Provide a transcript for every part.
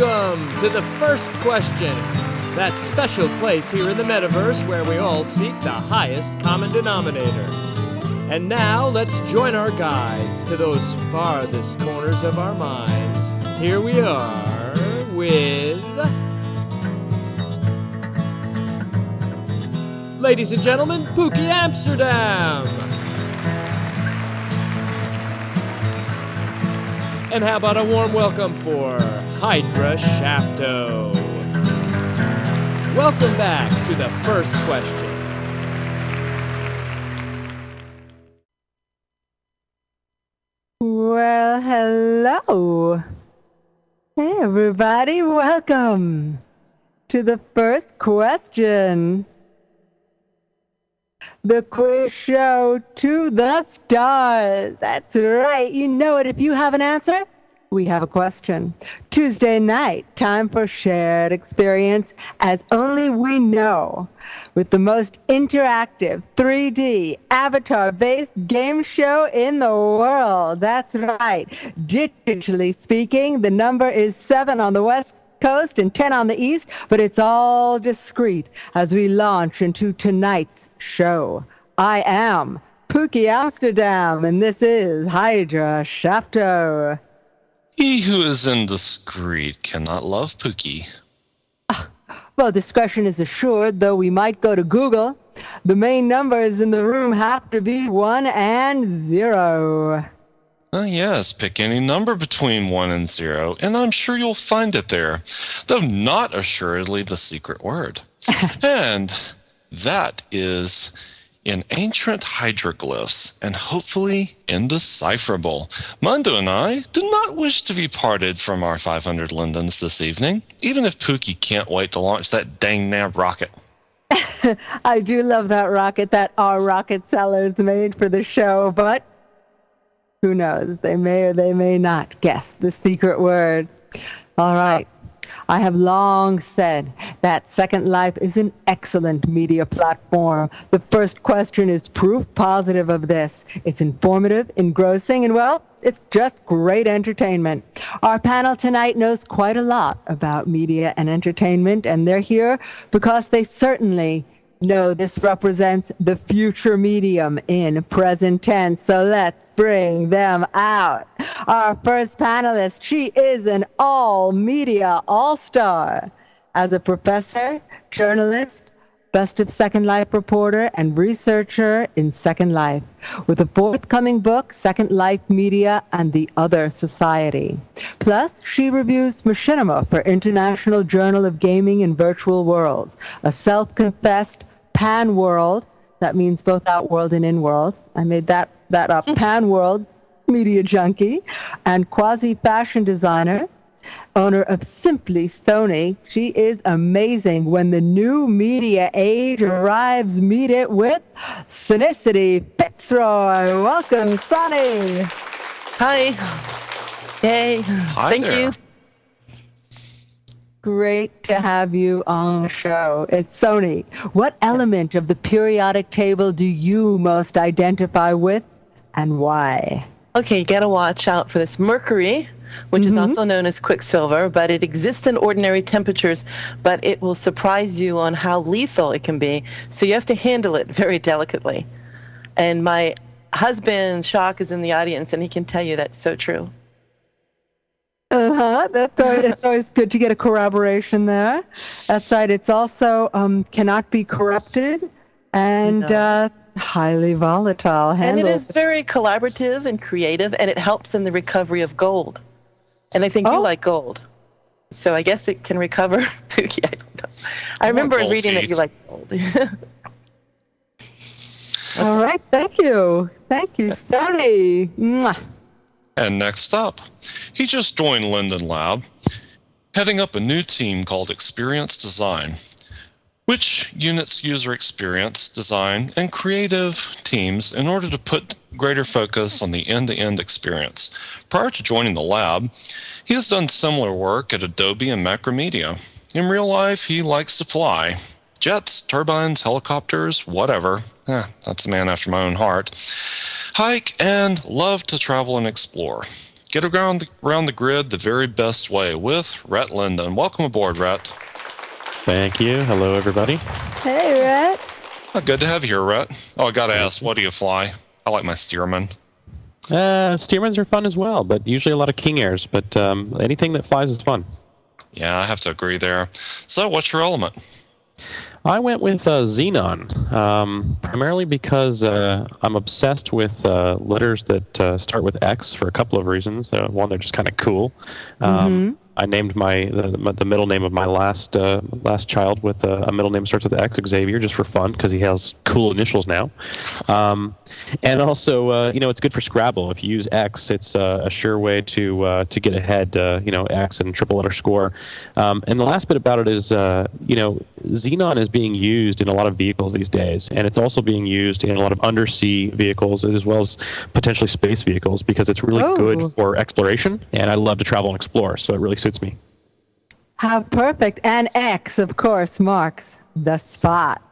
welcome to the first question. That special place here in the metaverse where we all seek the highest common denominator. And now let's join our guides to those farthest corners of our minds. Here we are with... Ladies and gentlemen, Pookie Amsterdam! And how about a warm welcome for Hydra Shafto? Welcome back to the first question. Well, hello. Hey, everybody. Welcome to the first question. The quiz show to the stars. That's right. You know it. If you have an answer, we have a question. Tuesday night, time for shared experience as only we know. With the most interactive 3D avatar-based game show in the world. That's right. Digitally speaking, the number is 7 on the West Coast and 10 on the East, but it's all discreet as we launch into tonight's show. I am Pookie Amsterdam, and this is Hydra Shafto. He who is indiscreet cannot love Pookie. Well, discretion is assured, though we might go to Google. The main numbers in the room have to be 1 and 0. Yes, pick any number between 1 and 0, and I'm sure you'll find it there, though not assuredly the secret word. And that is in ancient hieroglyphs, and hopefully indecipherable. Mundo and I do not wish to be parted from our 500 lindens this evening, even if Pookie can't wait to launch that dang nab rocket. I do love that rocket that our rocket sellers made for the show, but who knows? They may or they may not guess the secret word. All right. I have long said that Second Life is an excellent media platform. The first question is proof positive of this. It's informative, engrossing, and, well, it's just great entertainment. Our panel tonight knows quite a lot about media and entertainment, and they're here because they certainly know this represents the future medium in present tense. So let's bring them out. Our first panelist, she is an all-media all-star. As a professor, journalist, Best of Second Life reporter, and researcher in Second Life, with a forthcoming book, Second Life Media and the Other Society. Plus, she reviews machinima for International Journal of Gaming and Virtual Worlds, a self-confessed pan-world, that means both outworld and in-world. I made that up. Pan-world media junkie and quasi-fashion designer, owner of Simply Stoney. She is amazing. When the new media age arrives, meet it with Sonicity Fitzroy. Welcome, Sonny. Hi. Yay. Hi Thank there. you. Great to have you on the show. It's Sony. What element of the periodic table do you most identify with, and why? Okay, you gotta watch out for this mercury, which is also known as quicksilver, but it exists in ordinary temperatures, but it will surprise you on how lethal it can be. So you have to handle it very delicately. And my husband, Shock, is in the audience, and he can tell you that's so true. It's always good to get a corroboration there. That's right. It's also cannot be corrupted and highly volatile. And it is very collaborative and creative, and it helps in the recovery of gold. And I think you like gold. So I guess it can recover Pookie. I don't know. I remember reading that you like gold. All right. Thank you. Thank you, Stoney. Mwah. And next up, he just joined Linden Lab, heading up a new team called Experience Design, which units user experience, design, and creative teams in order to put greater focus on the end-to-end experience. Prior to joining the lab, he has done similar work at Adobe and Macromedia. In real life, he likes to fly. Jets, turbines, helicopters, whatever. That's a man after my own heart. Hike and love to travel and explore. Get around the grid the very best way with Rhett Linden. Welcome aboard, Rhett. Thank you. Hello, everybody. Hey, Rhett. Oh, good to have you here, Rhett. Oh, I got to ask, what do you fly? I like my Stearman. Stearmans are fun as well, but usually a lot of King Airs. But anything that flies is fun. Yeah, I have to agree there. So, what's your element? I went with Xenon, primarily because I'm obsessed with letters that start with X for a couple of reasons. One, they're just kind of cool. I named the middle name of my last child with a middle name starts with X, Xavier, just for fun because he has cool initials now. And also, it's good for Scrabble. If you use X, it's a sure way to get ahead. X and triple letter score. And the last bit about it is, Xenon is being used in a lot of vehicles these days, and it's also being used in a lot of undersea vehicles as well as potentially space vehicles because it's really good for exploration. And I love to travel and explore, so it really suits me. How perfect. And X, of course, marks the spot.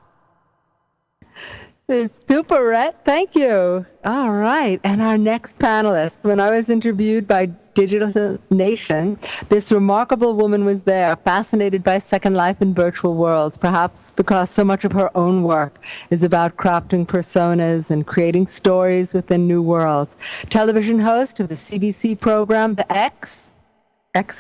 Super, Rhett. Thank you. All right. And our next panelist, when I was interviewed by Digital Nation, this remarkable woman was there, fascinated by Second Life in virtual worlds, perhaps because so much of her own work is about crafting personas and creating stories within new worlds. Television host of the CBC program, The X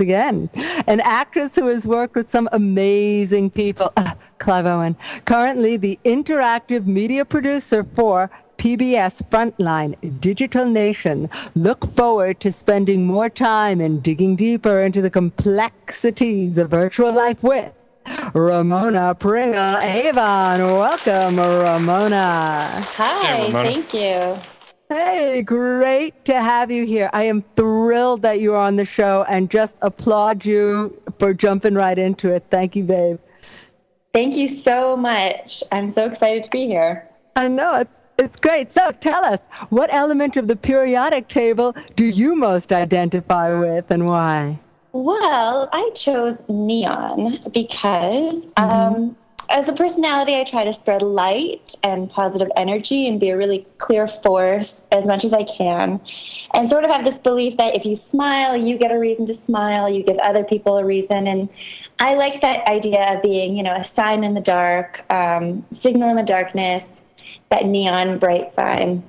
again, an actress who has worked with some amazing people, Clive Owen, currently the interactive media producer for PBS Frontline Digital Nation. Look forward to spending more time and digging deeper into the complexities of virtual life with Ramona Pringle Avon. Welcome, Ramona. Hi, Hey, Ramona. thank you. Hey, great to have you here. I am thrilled that you're on the show and just applaud you for jumping right into it. Thank you, babe. Thank you so much. I'm so excited to be here. I know, it's great. So tell us, what element of the periodic table do you most identify with and why? Well, I chose neon because as a personality, I try to spread light and positive energy and be a really clear force as much as I can. And sort of have this belief that if you smile, you get a reason to smile, you give other people a reason. And I like that idea of being, a sign in the dark, signal in the darkness, that neon bright sign.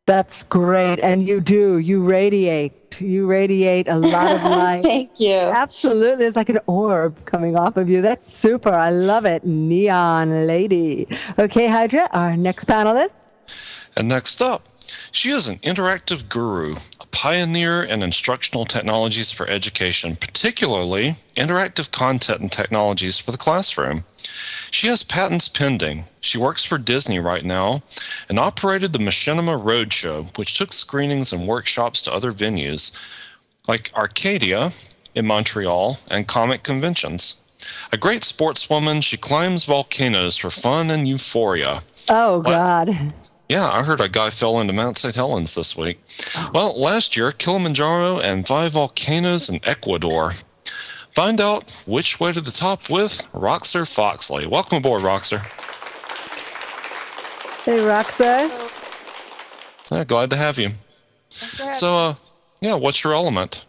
That's great. And you do. You radiate a lot of light. Thank you. Absolutely. It's like an orb coming off of you. That's super. I love it. Neon lady. Okay, Hydra, our next panelist. And next up, she is an interactive guru, a pioneer in instructional technologies for education, particularly interactive content and technologies for the classroom. She has patents pending. She works for Disney right now and operated the Machinima Roadshow, which took screenings and workshops to other venues like Arcadia in Montreal and comic conventions. A great sportswoman, she climbs volcanoes for fun and euphoria. Oh, God. Yeah, I heard a guy fell into Mount St. Helens this week. Well, last year, Kilimanjaro and 5 volcanoes in Ecuador. Find out which way to the top with Roxer Foxley. Welcome aboard, Roxer. Hey, Roxer. Yeah, glad to have you. So, what's your element?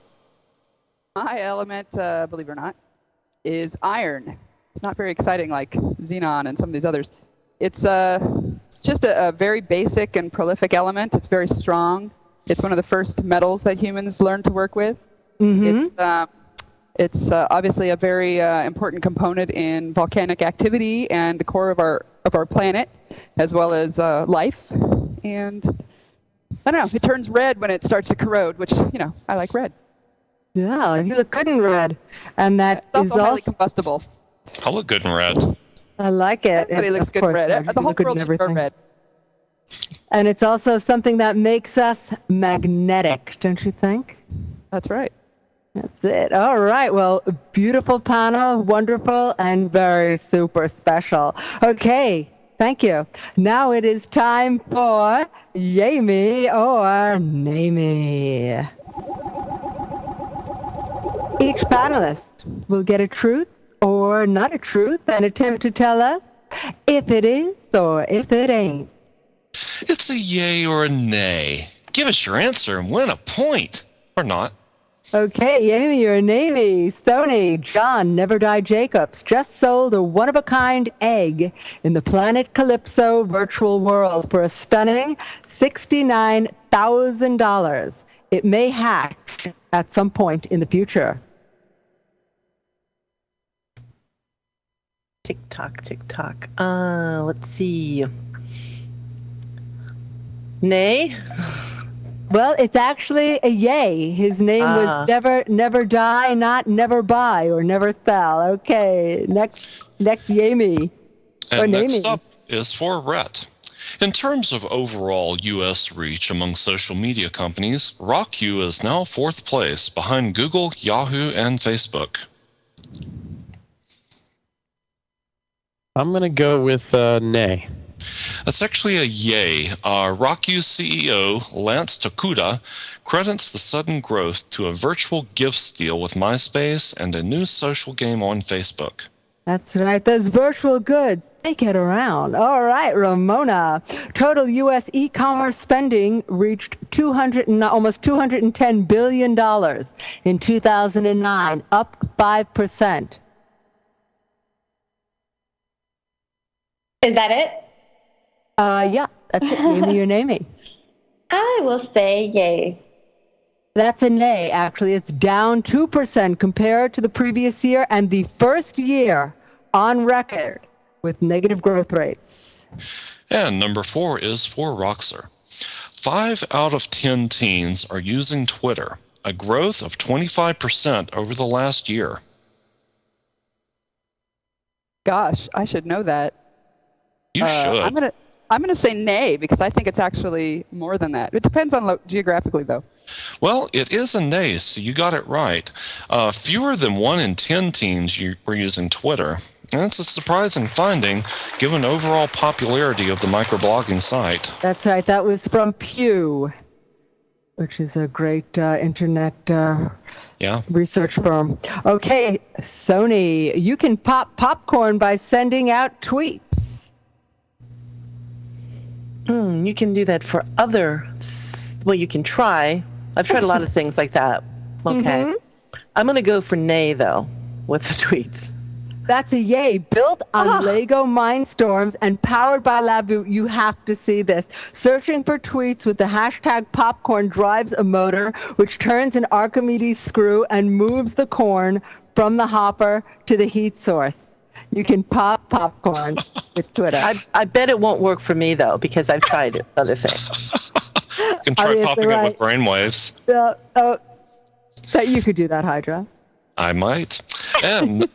My element, believe it or not, is iron. It's not very exciting like xenon and some of these others. It's just a very basic and prolific element. It's very strong. It's one of the first metals that humans learned to work with. It's obviously a very important component in volcanic activity and the core of our planet, as well as life. And I don't know, it turns red when it starts to corrode, which, I like red. Yeah, you look good in red. And that it's also highly combustible. I look good in red. I like it. Everybody looks good in red. The whole world should wear red. And it's also something that makes us magnetic, don't you think? That's right. That's it. All right. Well, beautiful panel, wonderful, and very super special. Okay. Thank you. Now it is time for Yay Me or Nay Me. Each panelist will get a truth or not a truth and attempt to tell us if it is or if it ain't. It's a yay or a nay. give us your answer and win a point. Or not. Okay, Amy, your namey. Sony, John Never Die Jacobs just sold a one-of-a-kind egg in the Planet Calypso virtual world for a stunning $69,000. It may hatch at some point in the future. Tick tock, tick tock. Let's see. Nay? Well, it's actually a yay. His name was Never Die, not Never Buy or Never Sell. Okay, next Yami. And next up is for Rhett. In terms of overall U.S. reach among social media companies, RockU is now 4th place behind Google, Yahoo, and Facebook. I'm going to go with nay. That's actually a yay. RockU CEO Lance Takuda credits the sudden growth to a virtual gifts deal with MySpace and a new social game on Facebook. That's right. Those virtual goods, they get around. All right, Ramona. Total U.S. e-commerce spending reached almost $210 billion in 2009, up 5%. Is that it? Yeah, that's it. Name your namey. I will say yay. That's a nay, actually. It's down 2% compared to the previous year and the first year on record with negative growth rates. And number 4 is for Roxer. 5 out of 10 teens are using Twitter, a growth of 25% over the last year. Gosh, I should know that. You should. I'm gonna say nay because I think it's actually more than that. It depends on geographically, though. Well, it is a nay, so you got it right. Fewer than 1 in 10 teens were using Twitter. And it's a surprising finding, given overall popularity of the microblogging site. That's right. That was from Pew, which is a great internet research firm. Okay, Sony, you can pop popcorn by sending out tweets. You can do that for well, you can try. I've tried a lot of things like that. Okay. Mm-hmm. I'm going to go for nay, though, with the tweets. That's a yay. Built on Lego Mindstorms and powered by Labu. You have to see this. Searching for tweets with the hashtag popcorn drives a motor, which turns an Archimedes screw and moves the corn from the hopper to the heat source. You can pop popcorn with Twitter. I bet it won't work for me, though, because I've tried it other things. You can try popping it with brainwaves. That you could do that, Hydra. I might. And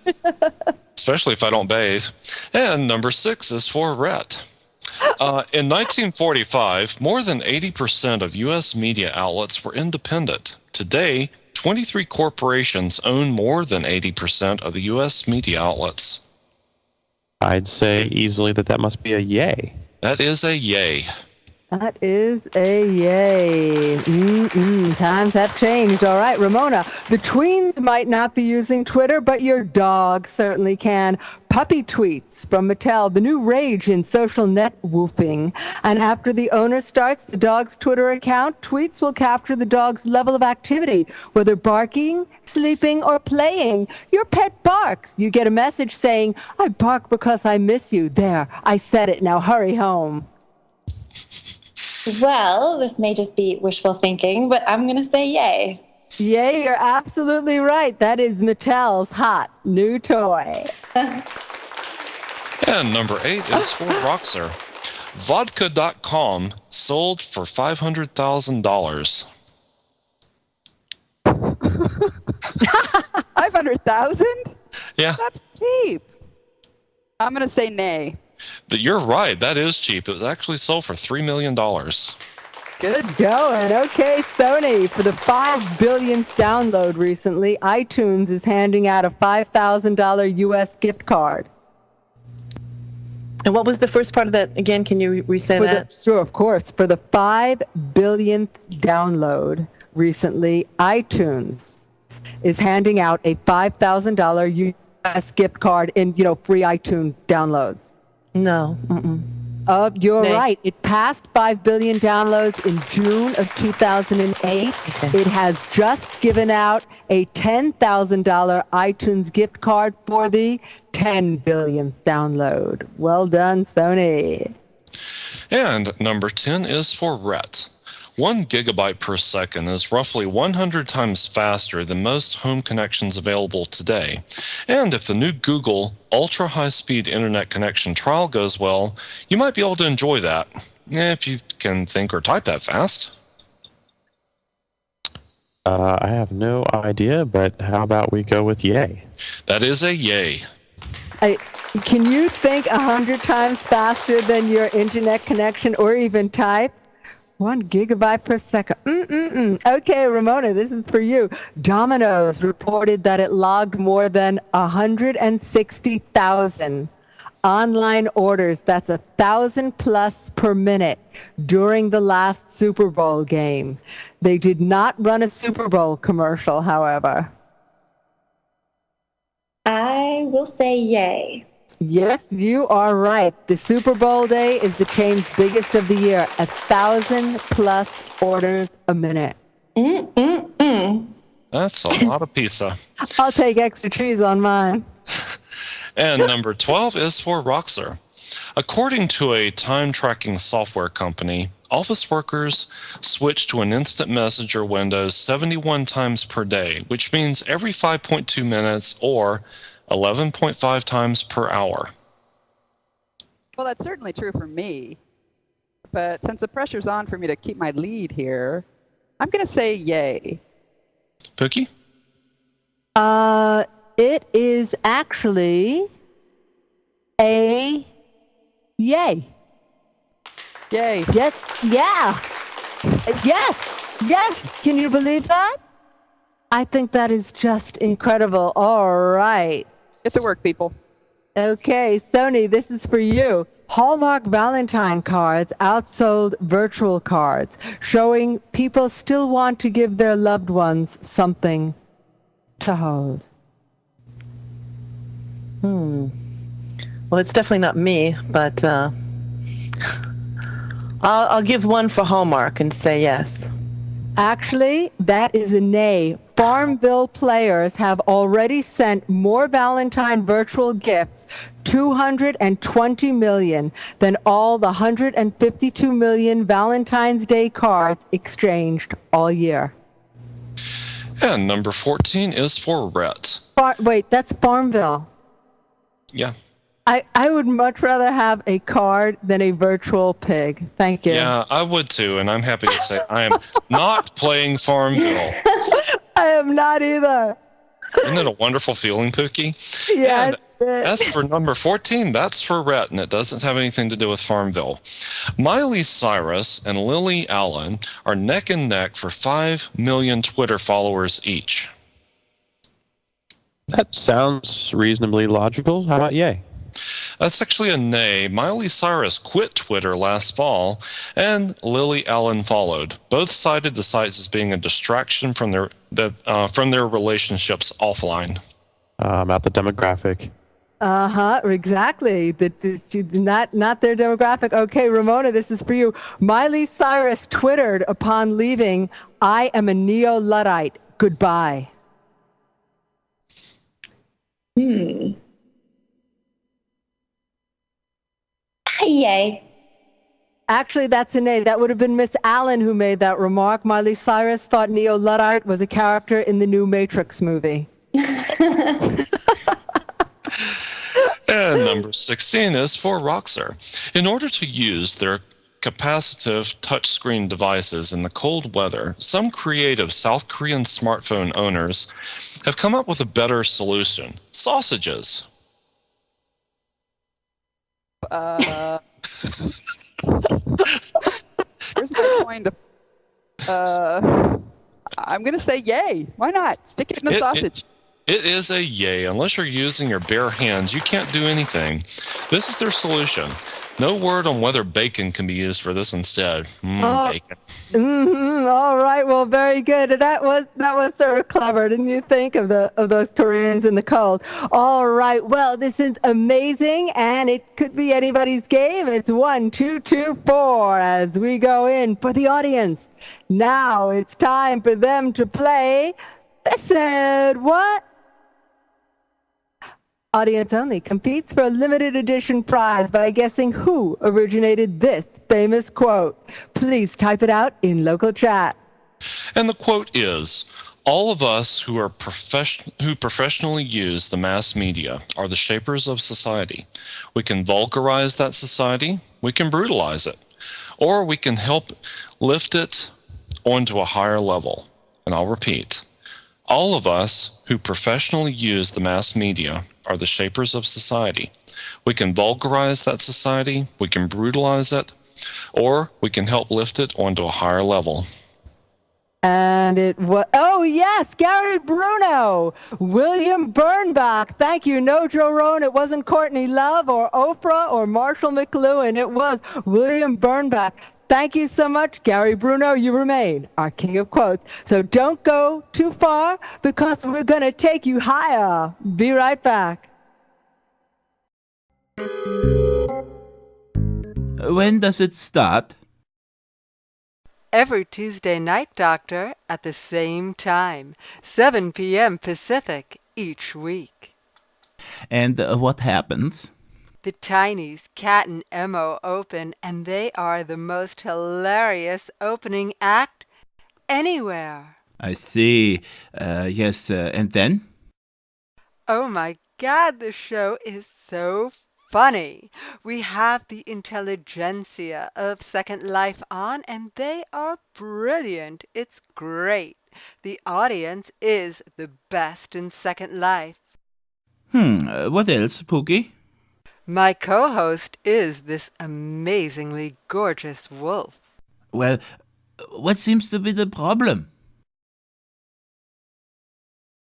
especially if I don't bathe. And number 6 is for Rhett. In 1945, more than 80% of U.S. media outlets were independent. Today, 23 corporations own more than 80% of the U.S. media outlets. I'd say easily that must be a yay. That is a yay. That is a yay. Times have changed. All right, Ramona. The tweens might not be using Twitter, but your dog certainly can. Puppy tweets from Mattel, the new rage in social net woofing. And after the owner starts the dog's Twitter account, tweets will capture the dog's level of activity, whether barking, sleeping, or playing. Your pet barks. You get a message saying, I bark because I miss you. There, I said it. Now hurry home. Well, this may just be wishful thinking, but I'm going to say yay. Yay, you're absolutely right. That is Mattel's hot new toy. And number 8 is for Roxer. Vodka.com sold for $500,000. 500,000? Yeah. That's cheap. I'm going to say nay. But you're right. That is cheap. It was actually sold for $3 million. Good going. Okay, Sony, for the 5 billionth download recently, iTunes is handing out a $5,000 U.S. gift card. And what was the first part of that again? Can you re-say that? Sure, of course. For the 5 billionth download recently, iTunes is handing out a $5,000 U.S. gift card in, free iTunes downloads. No. You're Nay. right. It passed 5 billion downloads in June of 2008. It has just given out a $10,000 iTunes gift card for the 10 billionth download. Well done, Sony. And number 10 is for RET. 1 gigabyte per second is roughly 100 times faster than most home connections available today. And if the new Google Ultra High-Speed Internet Connection trial goes well, you might be able to enjoy that, if you can think or type that fast. I have no idea, but how about we go with yay? That is a yay. Can you think 100 times faster than your internet connection or even type? 1 gigabyte per second. Okay, Ramona, this is for you. Domino's reported that it logged more than 160,000 online orders. That's 1,000 plus per minute during the last Super Bowl game. They did not run a Super Bowl commercial, however. I will say yay. Yes, you are right. The Super Bowl day is the chain's biggest of the year. 1,000 plus orders a minute. That's a lot of pizza. I'll take extra cheese on mine. And number 12 is for Roxer. According to a time-tracking software company, office workers switch to an instant messenger window 71 times per day, which means every 5.2 minutes or 11.5 times per hour. Well, that's certainly true for me. But since the pressure's on for me to keep my lead here, I'm going to say yay. Pookie? It is actually a yay. Yay. Yes, yeah. Yes. Can you believe that? I think that is just incredible. All right. Get to work, people. Okay, Sony, this is for you. Hallmark Valentine cards outsold virtual cards, showing people still want to give their loved ones something to hold. Well, it's definitely not me, but I'll give one for Hallmark and say yes. Actually, that is a nay. Farmville players have already sent more Valentine virtual gifts, 220 million, than all the 152 million Valentine's Day cards exchanged all year. And number 14 is for Rhett. Wait, that's Farmville. Yeah. I would much rather have a card than a virtual pig. Thank you. Yeah, I would too, and I'm happy to say I am not playing Farmville. I am not either. Isn't it a wonderful feeling, Pookie? Yeah. And as for number 14, that's for Rhett, and it doesn't have anything to do with Farmville. Miley Cyrus and Lily Allen are neck and neck for 5 million Twitter followers each. That sounds reasonably logical. How about yay? That's actually a nay. Miley Cyrus quit Twitter last fall, and Lily Allen followed. Both cited the sites as being a distraction from their relationships offline. About the demographic. Exactly. Not their demographic. Okay, Ramona, this is for you. Miley Cyrus twittered upon leaving, "I am a neo-Luddite. Goodbye." Yay. Actually, that's a nay. That would have been Miss Allen who made that remark. Miley Cyrus thought neo-Luddite was a character in the new Matrix movie. And number 16 is for Roxer. In order to use their capacitive touchscreen devices in the cold weather, some creative South Korean smartphone owners have come up with a better solution: sausages. Where's my coin to... I'm going to say yay. Why not? Stick it in a sausage. It is a yay. Unless you're using your bare hands, you can't do anything. This is their solution. No word on whether bacon can be used for this instead. Bacon. All right. Well, very good. That was sort of clever, didn't you think, of those Koreans in the cold? All right. Well, this is amazing, and it could be anybody's game. It's 1, 2, 2, 4 as we go in for the audience. Now it's time for them to play. They said what? Audience only competes for a limited edition prize by guessing who originated this famous quote. Please type it out in local chat. And the quote is, all of us who professionally use the mass media are the shapers of society. We can vulgarize that society, we can brutalize it, or we can help lift it onto a higher level. And I'll repeat, all of us who professionally use the mass media are the shapers of society. We can vulgarize that society, we can brutalize it, or we can help lift it onto a higher level. And it was, oh yes, Gary Bruno, William Bernbach. Thank you. No Joe Rohn. It wasn't Courtney Love or Oprah or Marshall McLuhan. It was William Bernbach. Thank you so much, Gary Bruno. You remain our king of quotes. So don't go too far because we're going to take you higher. Be right back. When does it start? Every Tuesday night, Doctor, at the same time, 7 p.m. Pacific each week. And what happens? The Tiny's Cat and Emo open, and they are the most hilarious opening act anywhere. I see. Yes, and then? Oh my God, the show is so funny. We have the intelligentsia of Second Life on, and they are brilliant. It's great. The audience is the best in Second Life. What else, Pookie? My co-host is this amazingly gorgeous wolf. Well, what seems to be the problem?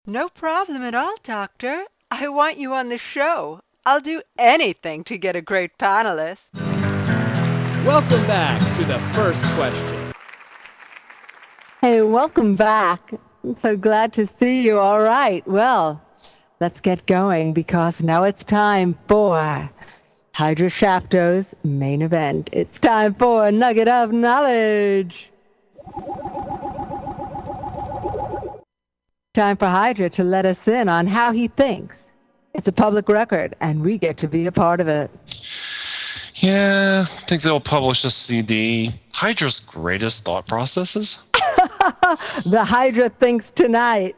No problem at all, Doctor. I want you on the show. I'll do anything to get a great panelist. Welcome back to the first question. Hey, welcome back. I'm so glad to see you. All right, well, let's get going because now it's time for Hydra Shafto's main event. It's time for a nugget of knowledge. Time for Hydra to let us in on how he thinks. It's a public record, and we get to be a part of it. Yeah, I think they'll publish a CD. Hydra's greatest thought processes? The Hydra thinks tonight.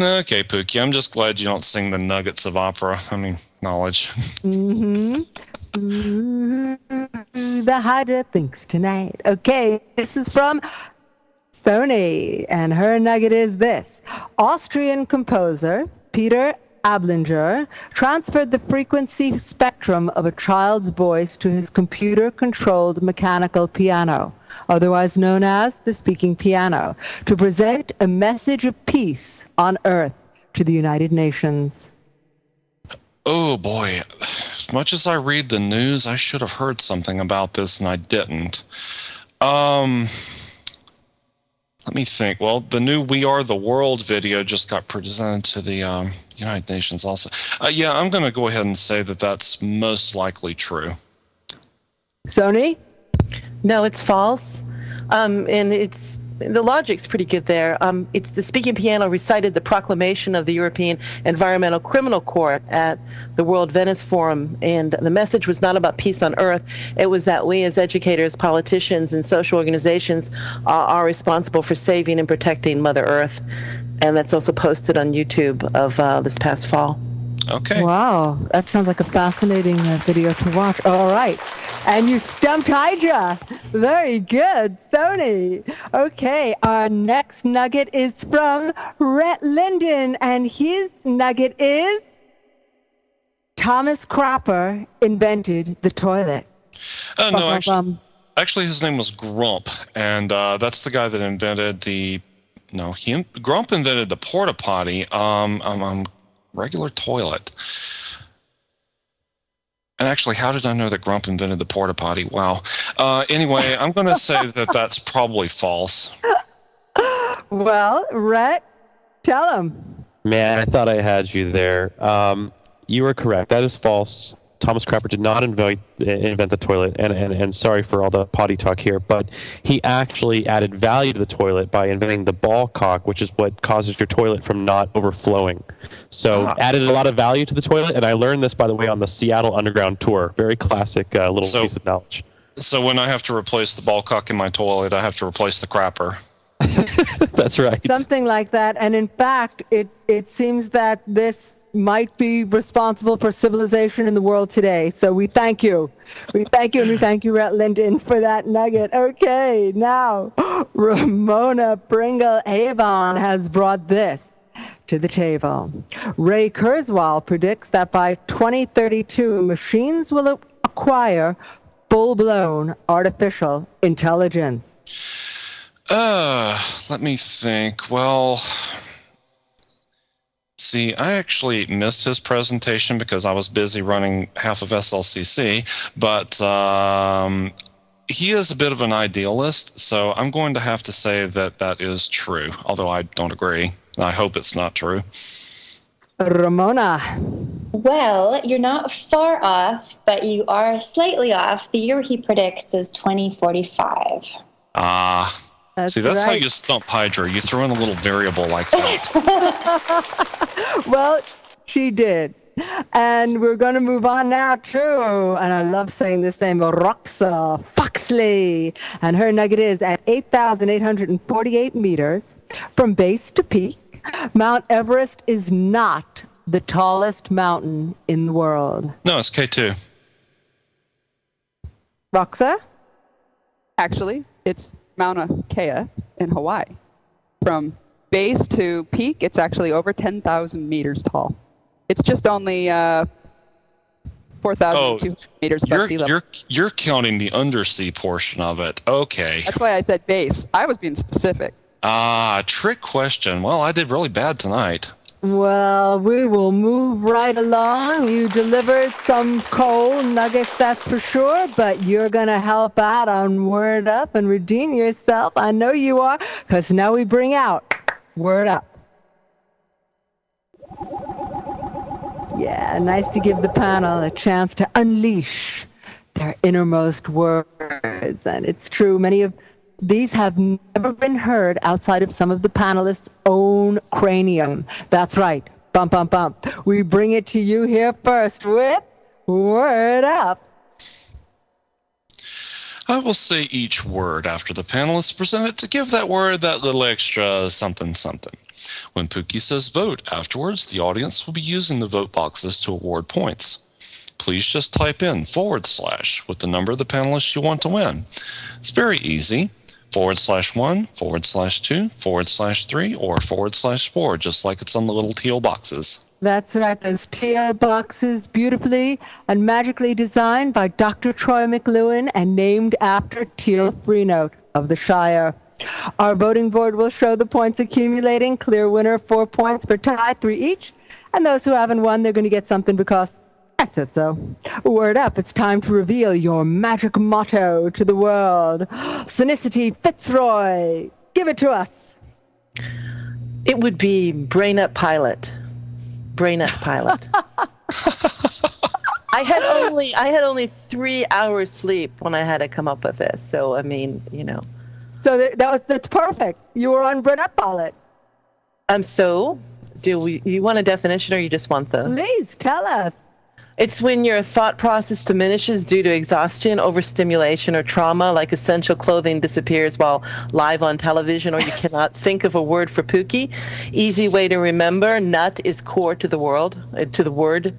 Okay, Pookie, I'm just glad you don't sing the nuggets of knowledge. The Hydra thinks tonight. Okay, this is from Sony, and her nugget is this. Austrian composer Peter Ablinger transferred the frequency spectrum of a child's voice to his computer-controlled mechanical piano, otherwise known as the speaking piano, to present a message of peace on Earth to the United Nations. Oh boy, as much as I read the news, I should have heard something about this and I didn't. Let me think. Well, the new We Are the World video just got presented to the United Nations also. Yeah, I'm going to go ahead and say that that's most likely true. Sony? No, it's false. And the logic's pretty good there. It's the speaking piano recited the proclamation of the European Environmental Criminal Court at the World Venice Forum, and the message was not about peace on Earth. It was that we as educators, politicians, and social organizations are responsible for saving and protecting Mother Earth. And that's also posted on YouTube of this past fall. Okay. Wow, that sounds like a fascinating video to watch. All right. And you stumped Hydra. Very good, Sony. Okay, our next nugget is from Rhett Linden, and his nugget is Thomas Cropper invented the toilet. No, actually his name was Grump, and that's the guy that invented Grump invented the porta potty, regular toilet. And actually, how did I know that Grump invented the porta potty? Wow. Anyway, I'm going to say that that's probably false. Well, Rhett, tell him. Man, I thought I had you there. You were correct. That is false. Thomas Crapper did not invent the toilet, and sorry for all the potty talk here, but he actually added value to the toilet by inventing the ball cock, which is what causes your toilet from not overflowing. So added a lot of value to the toilet, and I learned this, by the way, on the Seattle Underground tour. Very classic little piece of knowledge. So when I have to replace the ball cock in my toilet, I have to replace the crapper. That's right. Something like that. And in fact, it seems that this might be responsible for civilization in the world today. So we thank you. We thank you, and we thank you, Rhett Linden, for that nugget. Okay, now Ramona Pringle Avon has brought this to the table. Ray Kurzweil predicts that by 2032, machines will acquire full-blown artificial intelligence. Let me think. Well, see, I actually missed his presentation because I was busy running half of SLCC, but he is a bit of an idealist, so I'm going to have to say that that is true, although I don't agree. I hope it's not true. Ramona. Well, you're not far off, but you are slightly off. The year he predicts is 2045. That's see, that's right. how you stump Hydra. You throw in a little variable like that. Well, she did. And we're going to move on now to, and I love saying this name, Roxa Foxley. And her nugget is at 8,848 meters from base to peak. Mount Everest is not the tallest mountain in the world. No, it's K2. Roxa? Actually, it's Mauna Kea in Hawaii. From base to peak, it's actually over 10,000 meters tall. It's just only 4,200 meters above sea level. You're counting the undersea portion of it. Okay. That's why I said base. I was being specific. Trick question. Well, I did really bad tonight. Well, we will move right along. You delivered some coal nuggets, that's for sure, but you're going to help out on Word Up and redeem yourself. I know you are, because now we bring out Word Up. Yeah, nice to give the panel a chance to unleash their innermost words. And it's true, many of these have never been heard outside of some of the panelists' own cranium. That's right. Bump, bump, bump. We bring it to you here first with Word Up. I will say each word after the panelists present it to give that word that little extra something something. When Pookie says vote afterwards, the audience will be using the vote boxes to award points. Please just type in / with the number of the panelists you want to win. It's very easy. /1, /2, /3, or /4, just like it's on the little teal boxes. That's right, those teal boxes, beautifully and magically designed by Dr. Troy McLuhan and named after Teal Freenote of the Shire. Our voting board will show the points accumulating. Clear winner, 4 points for tie, 3 each. And those who haven't won, they're going to get something because I said so. Word up, it's time to reveal your magic motto to the world. Sonicity Fitzroy, give it to us. It would be Brain Up Pilot. Brain Up Pilot. I had only 3 hours sleep when I had to come up with this. So, I mean, you know. So that's perfect. You were on Brain Up Pilot. So, you want a definition or you just want the... Please, tell us. It's when your thought process diminishes due to exhaustion, overstimulation, or trauma, like essential clothing disappears while live on television, or you cannot think of a word for Pookie. Easy way to remember, nut is core to the world, to the word.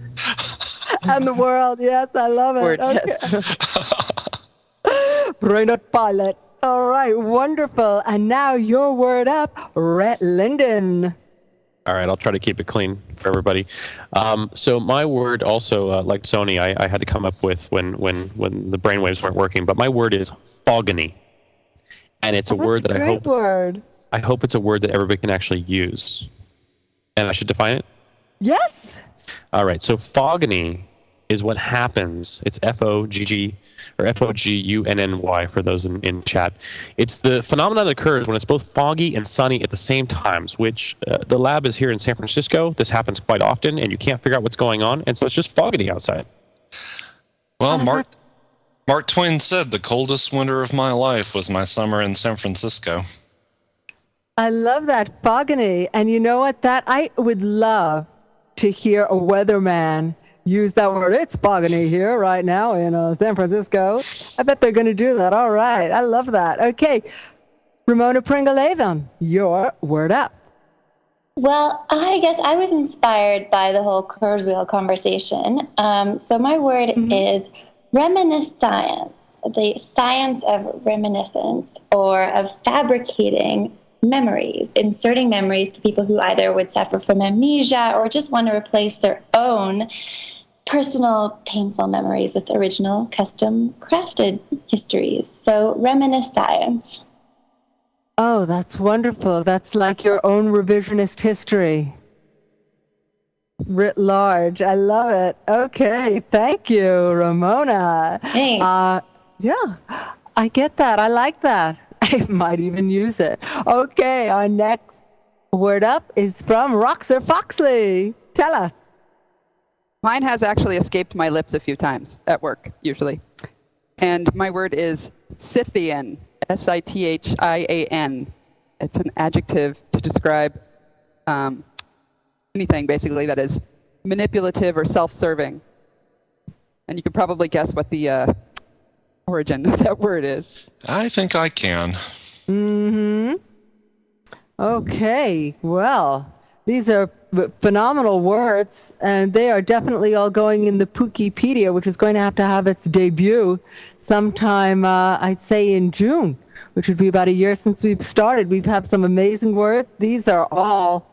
And the world, yes, I love it. Word, okay. yes. Brain Up Pilot. All right, wonderful. And now your word up, Rhett Linden. All right, I'll try to keep it clean for everybody. So my word also, like Sony, I had to come up with when the brainwaves weren't working. But my word is fogony, and it's a word that I hope it's a word that everybody can actually use. And I should define it? Yes. All right. So fogony is what happens. It's F-O-G-G or F-O-G-U-N-N-Y for those in chat. It's the phenomenon that occurs when it's both foggy and sunny at the same times, which the lab is here in San Francisco. This happens quite often, and you can't figure out what's going on, and so it's just foggy outside. Well, Mark Twain said the coldest winter of my life was my summer in San Francisco. I love that, foggy. And you know what? That I would love to hear a weatherman use that word. It's foggy here right now in San Francisco. I bet they're going to do that. All right. I love that. Okay. Ramona Pringle-Avon, your word up. Well, I guess I was inspired by the whole Kurzweil conversation. So my word is reminiscence, the science of reminiscence or of fabricating memories, inserting memories to people who either would suffer from amnesia or just want to replace their own personal painful memories with original custom crafted histories. So reminiscence. Oh, that's wonderful. That's like your own revisionist history. Writ large. I love it. Okay. Thank you, Ramona. Thanks. Yeah, I get that. I like that. I might even use it. Okay, our next word up is from Roxer Foxley. Tell us. Mine has actually escaped my lips a few times at work, usually. And my word is Scythian, S-I-T-H-I-A-N. It's an adjective to describe anything, basically, that is manipulative or self-serving. And you could probably guess what the origin of that word is. I think I can. Mm-hmm. Okay, well, these are phenomenal words, and they are definitely all going in the Pookiepedia, which is going to have its debut sometime, I'd say, in June, which would be about a year since we've started. We've had some amazing words. These are all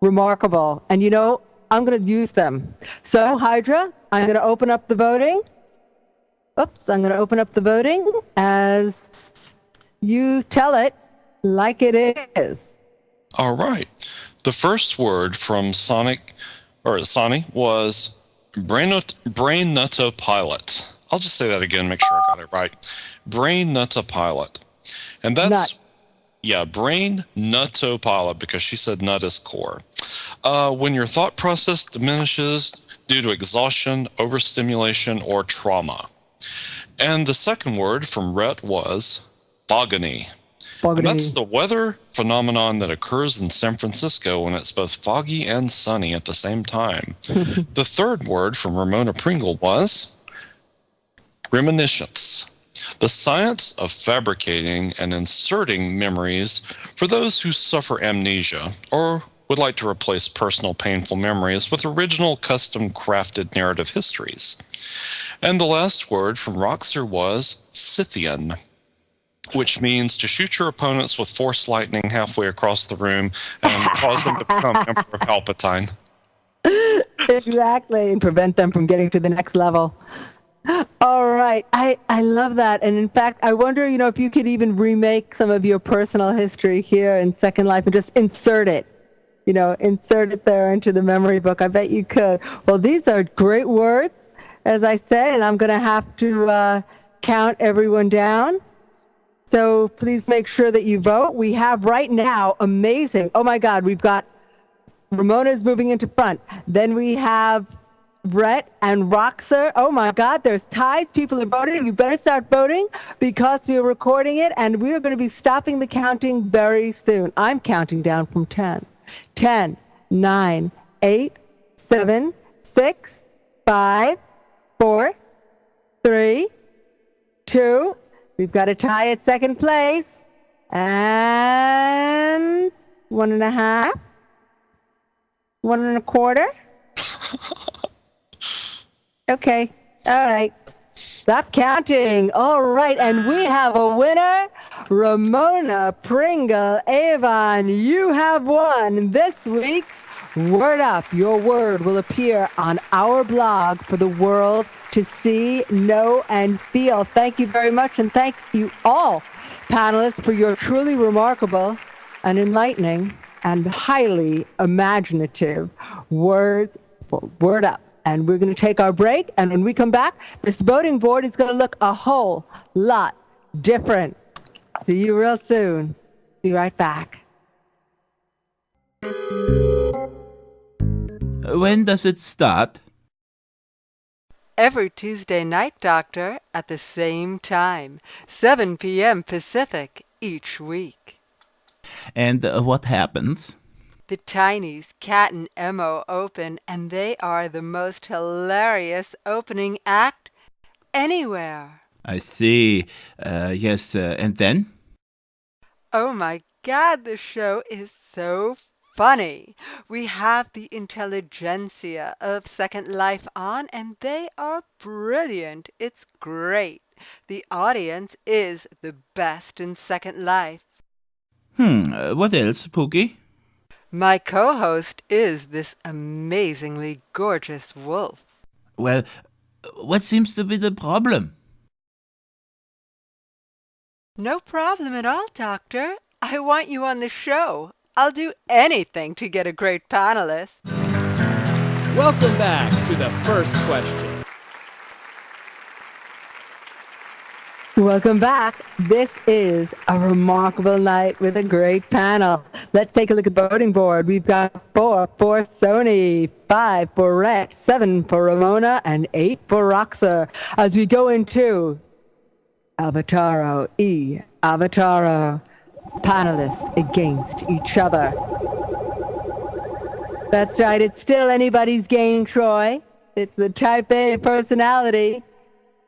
remarkable, and I'm going to use them. So, Hydra, I'm going to open up the voting. I'm going to open up the voting as you tell it like it is. All right. The first word from Sonny was brain nuttopilot. I'll just say that again, make sure I got it right. Brain nuttopilot. And that's, brain nuttopilot, because she said nut is core. When your thought process diminishes due to exhaustion, overstimulation, or trauma. And the second word from Rhett was fogony. And that's the weather phenomenon that occurs in San Francisco when it's both foggy and sunny at the same time. The third word from Ramona Pringle was reminiscence. The science of fabricating and inserting memories for those who suffer amnesia or would like to replace personal painful memories with original custom-crafted narrative histories. And the last word from Roxer was Scythian, which means to shoot your opponents with force lightning halfway across the room and cause them to become Emperor Palpatine. Exactly, and prevent them from getting to the next level. All right, I love that. And in fact, I wonder, if you could even remake some of your personal history here in Second Life and just insert it. Insert it there into the memory book. I bet you could. Well, these are great words, as I said, and I'm going to have to count everyone down. So please make sure that you vote. We have right now, amazing. Oh my God, we've got Ramona's moving into front. Then we have Brett and Roxer. Oh my God, there's ties. People are voting. You better start voting because we are recording it and we are going to be stopping the counting very soon. I'm counting down from 10. 10, 9, 8, 7, 6, 5, 4, 3, 2. We've got a tie at second place. And 1.5. 1.25. Okay. All right. Stop counting. All right. And we have a winner. Ramona Pringle-Avon, you have won this week's Word Up. Your word will appear on our blog for the world to see, know, and feel. Thank you very much. And thank you all, panelists, for your truly remarkable and enlightening and highly imaginative Word Up. And we're going to take our break. And when we come back, this voting board is going to look a whole lot different. See you real soon. Be right back. When does it start? Every Tuesday night, Doctor, at the same time, 7 p.m. Pacific each week. And what happens? The Tiny's Cat and Emo open, and they are the most hilarious opening act anywhere. I see. Yes, and then? Oh my God, the show is so funny. We have the intelligentsia of Second Life on, and they are brilliant. It's great. The audience is the best in Second Life. What else, Pookie? My co-host is this amazingly gorgeous wolf. Well, what seems to be the problem? No problem at all, Doctor. I want you on the show. I'll do anything to get a great panelist. Welcome back to the first question. Welcome back. This is a remarkable night with a great panel. Let's take a look at the voting board. We've got 4 for Sony, 5 for Rhett, 7 for Ramona, and 8 for Roxer. As we go into Avataro, Avataro, panelists against each other. That's right, it's still anybody's game, Troy. It's the Type A personality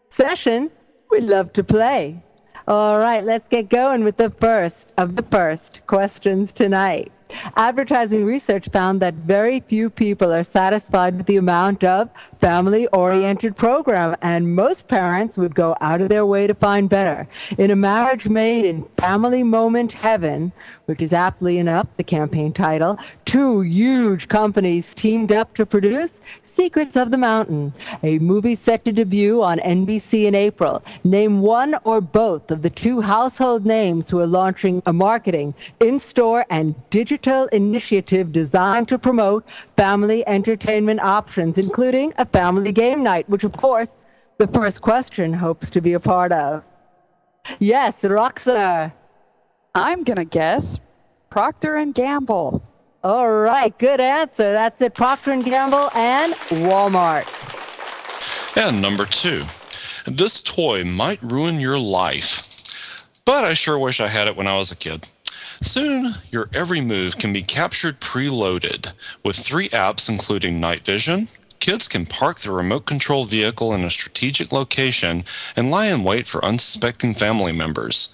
session we love to play. All right, let's get going with the first of the first questions tonight. Advertising research found that very few people are satisfied with the amount of family-oriented program, and most parents would go out of their way to find better. In a marriage made in family moment heaven, which is aptly enough the campaign title, 2 huge companies teamed up to produce Secrets of the Mountain, a movie set to debut on NBC in April. Name one or both of the 2 household names who are launching a marketing, in-store, and digital initiative designed to promote family entertainment options, including a family game night, which, of course, the first question hopes to be a part of. Yes, Roxer. I'm going to guess Procter & Gamble. All right, good answer. That's it, Procter & Gamble and Walmart. And number 2. This toy might ruin your life, but I sure wish I had it when I was a kid. Soon, your every move can be captured preloaded with 3 apps including night vision. Kids can park their remote-controlled vehicle in a strategic location and lie in wait for unsuspecting family members.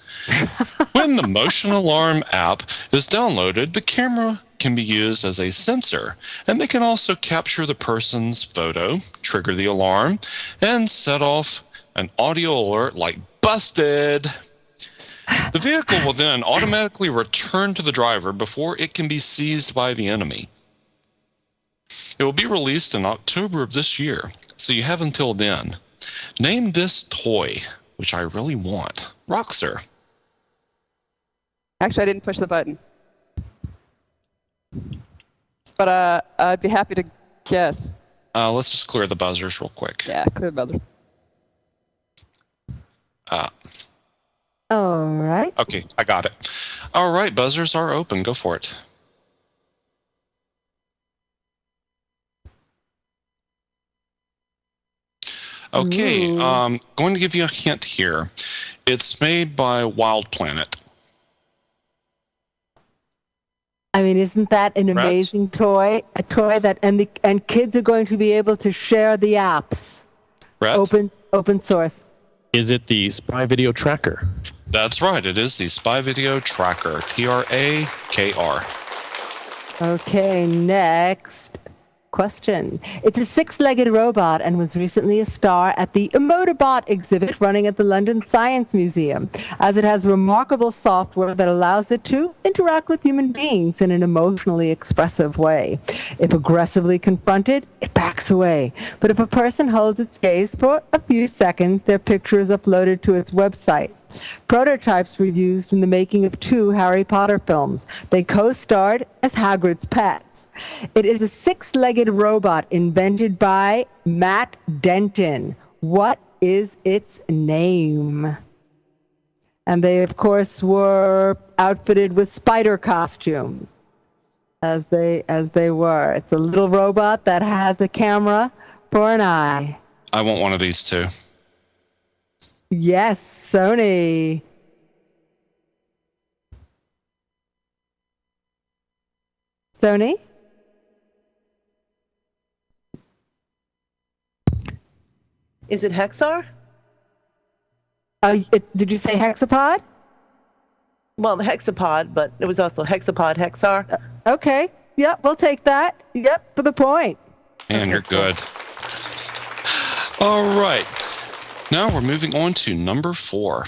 When the Motion Alarm app is downloaded, the camera can be used as a sensor, and they can also capture the person's photo, trigger the alarm, and set off an audio alert like "Busted!" The vehicle will then automatically return to the driver before it can be seized by the enemy. It will be released in October of this year, so you have until then. Name this toy, which I really want. Roxer. Actually, I didn't push the button. But I'd be happy to guess. Let's just clear the buzzers real quick. Yeah, clear the buzzer. All right. Okay, I got it. All right, buzzers are open. Go for it. Okay, going to give you a hint here. It's made by Wild Planet. I mean, isn't that an amazing toy? A toy that and kids are going to be able to share the apps. Rhett? Open source. Is it the spy video tracker? That's right. It is the Spy Video Tracker. TRAKR. Okay, next question. It's a 6-legged robot and was recently a star at the Emotobot exhibit running at the London Science Museum, as it has remarkable software that allows it to interact with human beings in an emotionally expressive way. If aggressively confronted, it backs away. But if a person holds its gaze for a few seconds, their picture is uploaded to its website. Prototypes were used in the making of 2 Harry Potter films. They co-starred as Hagrid's pets. It is a 6-legged robot invented by Matt Denton. What is its name? And they, of course, were outfitted with spider costumes, as they were. It's a little robot that has a camera for an eye. I want one of these too. Yes, Sony. Sony? Is it Hexar? Did you say hexapod? Well, the hexapod, but it was also hexapod, Hexar. Okay. Yep, we'll take that. Yep, for the point. And you're good. All right. Now we're moving on to number 4.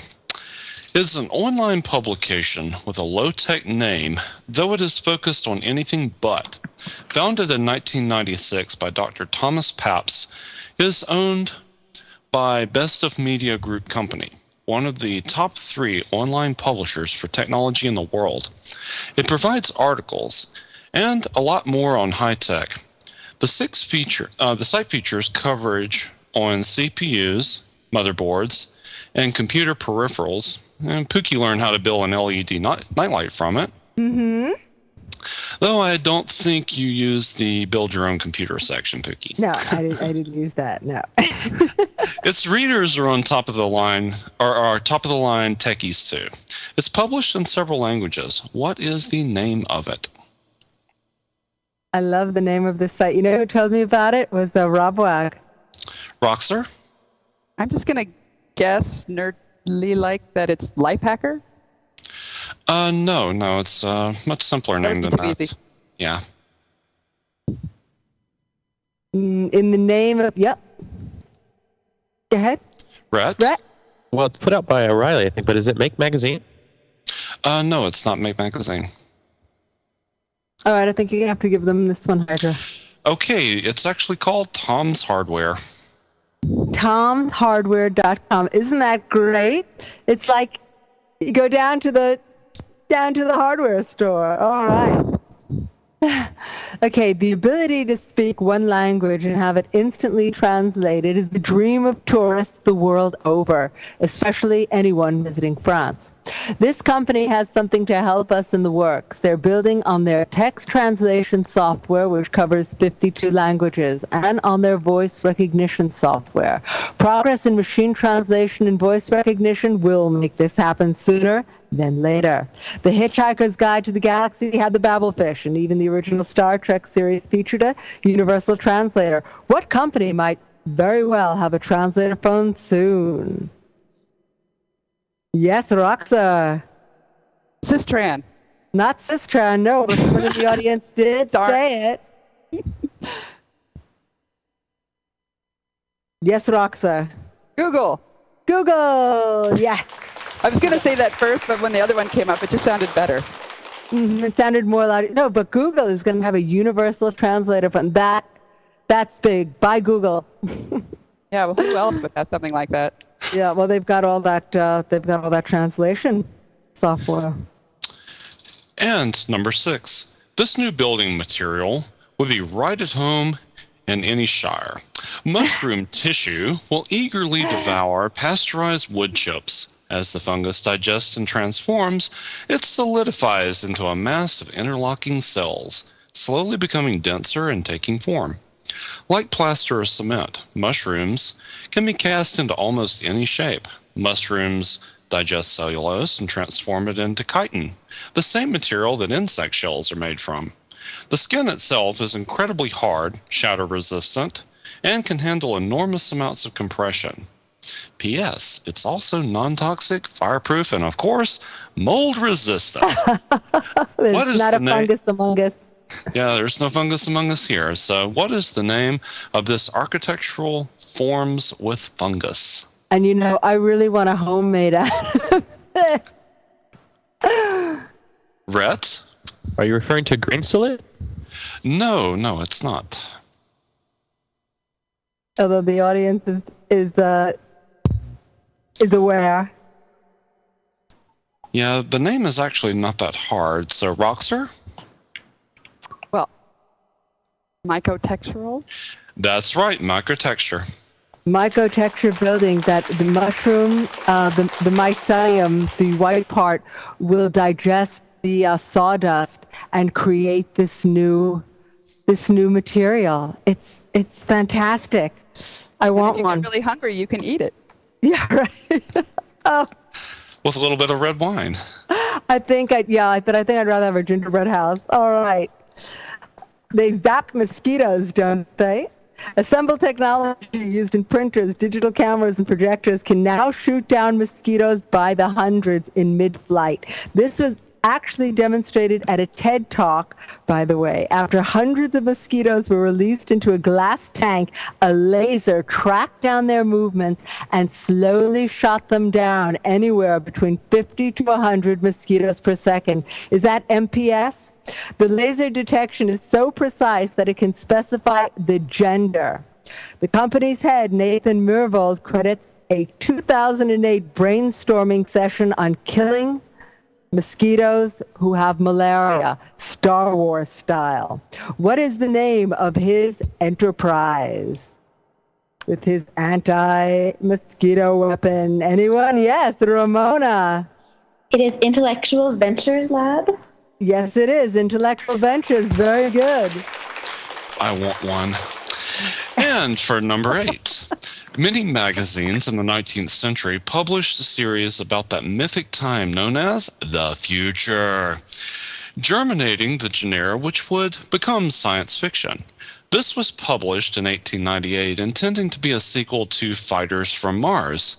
It's an online publication with a low-tech name, though it is focused on anything but. Founded in 1996 by Dr. Thomas Papps, it is owned by Best of Media Group Company, one of the top 3 online publishers for technology in the world. It provides articles and a lot more on high tech. The site features coverage on CPUs, motherboards, and computer peripherals. And Pookie learned how to build an LED nightlight from it. Mm-hmm. Though I don't think you use the build your own computer section, Pookie. No, I didn't use that. No. Its readers are on top of the line, or are top of the line techies too. It's published in several languages. What is the name of it? I love the name of this site. You know who told me about it? Was Rob Wag. Rockstar? I'm just going to guess nerdly like that it's Lifehacker. No, it's a much simpler name than that. Easy. Yeah. In the name of, yep. Go ahead. Rhett? Well, it's put out by O'Reilly, I think, but is it Make Magazine? No, it's not Make Magazine. All right, I think you're going to have to give them this one, Hydra. Okay, it's actually called Tom's Hardware. Tom'sHardware.com. Isn't that great? It's like you go down to the hardware store. All right. Okay, the ability to speak one language and have it instantly translated is the dream of tourists the world over, especially anyone visiting France. This company has something to help us in the works. They're building on their text translation software, which covers 52 languages, and on their voice recognition software. Progress in machine translation and voice recognition will make this happen sooner than later. The Hitchhiker's Guide to the Galaxy had the Babelfish, and even the original Star Trek series featured a universal translator. What company might very well have a translator phone soon? Yes, Roxa. Sistran. Not Sistran, no, but someone in the audience did say it. Yes, Roxa. Google. Google, yes. I was going to say that first, but when the other one came up, it just sounded better. Mm-hmm, it sounded more loud. No, but Google is going to have a universal translator phone. That's big. Buy Google. Yeah, well, who else would have something like that? Yeah, well, they've got all that. They've got all that translation software. And number 6, this new building material would be right at home in any shire. Mushroom tissue will eagerly devour pasteurized wood chips. As the fungus digests and transforms, it solidifies into a mass of interlocking cells, slowly becoming denser and taking form. Like plaster or cement, mushrooms can be cast into almost any shape. Mushrooms digest cellulose and transform it into chitin, the same material that insect shells are made from. The skin itself is incredibly hard, shatter-resistant, and can handle enormous amounts of compression. P.S. It's also non-toxic, fireproof, and of course, mold-resistant. There's not a fungus among us. Yeah, there's no fungus among us here. So what is the name of this architectural forms with fungus? And you know, I really want a homemade out of this. Rhett? Are you referring to grain sillet? No, it's not. Although the audience is aware. Yeah, the name is actually not that hard. So, Roxer? Well, mycotextural? That's right, microtexture. Mycotexture building that the mushroom, the mycelium, the white part, will digest the sawdust and create this new material. It's fantastic. I want If you one. get really hungry, you can eat it. Yeah, right. Oh, With a little bit of red wine. I think I'd rather have a gingerbread house. All right. They zap mosquitoes, don't they? Assembled technology used in printers, digital cameras, and projectors can now shoot down mosquitoes by the hundreds in mid-flight. This was actually demonstrated at a TED Talk, by the way. After hundreds of mosquitoes were released into a glass tank, a laser tracked down their movements and slowly shot them down anywhere between 50 to 100 mosquitoes per second. Is that MPS? The laser detection is so precise that it can specify the gender. The company's head, Nathan Myhrvold, credits a 2008 brainstorming session on killing mosquitoes who have malaria, Star Wars style. What is the name of his enterprise with his anti-mosquito weapon? Anyone? Yes, Ramona. It is Intellectual Ventures Lab. Yes, it is. Intellectual Ventures. Very good. I want one. And for number 8, many magazines in the 19th century published a series about that mythic time known as the future, germinating the genre which would become science fiction. This was published in 1898, intending to be a sequel to Fighters from Mars,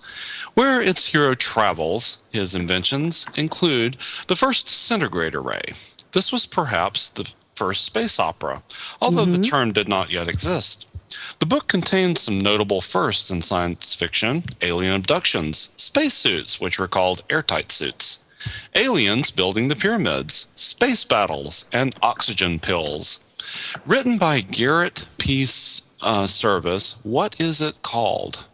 where its hero travels. His inventions include the first disintegrator ray. This was perhaps the first space opera, although the term did not yet exist. The book contains some notable firsts in science fiction: alien abductions, spacesuits, which were called airtight suits, aliens building the pyramids, space battles, and oxygen pills. Written by Garrett P. Service, what is it called?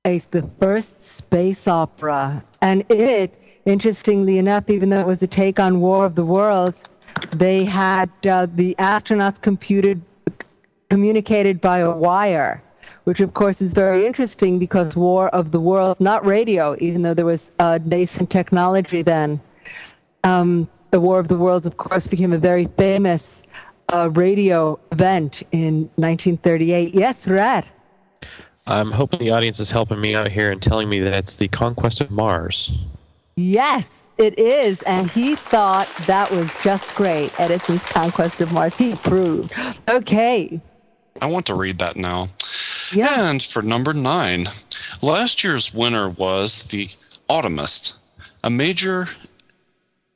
It's the first space opera. And in it, interestingly enough, even though it was a take on War of the Worlds, they had the astronauts communicated by a wire, which of course is very interesting because War of the Worlds, not radio, even though there was nascent technology then. The War of the Worlds, of course, became a very famous radio event in 1938. Yes, Red. I'm hoping the audience is helping me out here and telling me that it's the Conquest of Mars. Yes, it is. And he thought that was just great. Edison's Conquest of Mars. He approved. Okay. I want to read that now. Yeah. And for number 9, last year's winner was the Automist, a major